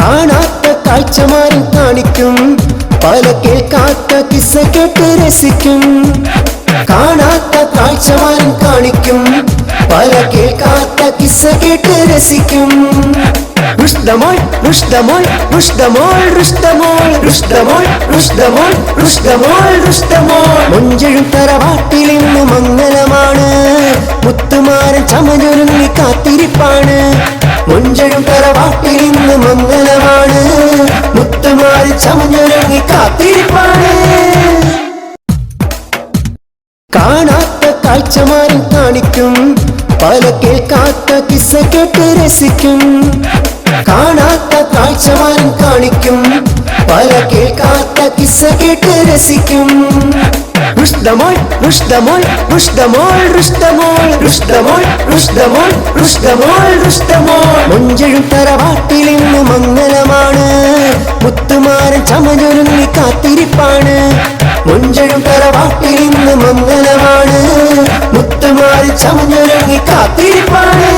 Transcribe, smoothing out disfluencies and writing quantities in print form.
കാണാത്ത കാഴ്ചമാരും കാണിക്കും, പല കേൾക്കാത്ത കിസ്സ കേട്ട് രസിക്കും. കാണാത്ത കാഴ്ചമാരും കാണിക്കും, പല കേൾക്കാത്ത കിസ്സ കേട്ട് രസിക്കും. റുഷ്ദമോൾ റുഷ്ദമോൾ റുഷ്ദമോൾ റുഷ്ദമോൾ റുഷ്ദമോൾ റുഷ്ദമോൾ റുഷ്ദമോൾ റുഷ്ദമോൾ. മൊഞ്ചഴും തറവാട്ടിൽ ഇന്ന് മംഗലമാണ്, മുത്തുമാരൻ ചമഞ്ഞൊരുങ്ങി കാത്തിരിപ്പാണ്. മൊഞ്ചഴും തറവാട്ടിൽ ഇന്ന് മംഗലമാണ്, മുത്തുമാരൻ ചമഞ്ഞൊരുങ്ങി കാത്തിരിപ്പാണ്. കാണാത്ത കാഴ്ചമാരും കാണിക്കും, പല കേൾക്കാത്ത കിസ്സ കേട്ട് രസിക്കും. കാണാത്ത കാഴ്ചമാരും കാണിക്കും, പല കേൾക്കാത്ത കിസ്സ കേട്ട് രസിക്കും. റുഷ്ദമോൾ റുഷ്ദമോൾ റുഷ്ദമോൾ റുഷ്ദമോൾ റുഷ്ദമോൾ റുഷ്ദമോൾ റുഷ്ദമോൾ റുഷ്ദമോൾ. മൊഞ്ചഴും തറവാട്ടിൽ ഇന്ന് മംഗലമാണ്, മുത്തുമാരൻ ചമഞ്ഞൊരുങ്ങി കാത്തിരിപ്പാണ്. മൊഞ്ചഴും തറവാട്ടിൽ ഇന്ന് മംഗലമാണ്, മുത്തുമാരൻ ചമഞ്ഞൊരുങ്ങി കാത്തിരിപ്പാണ്.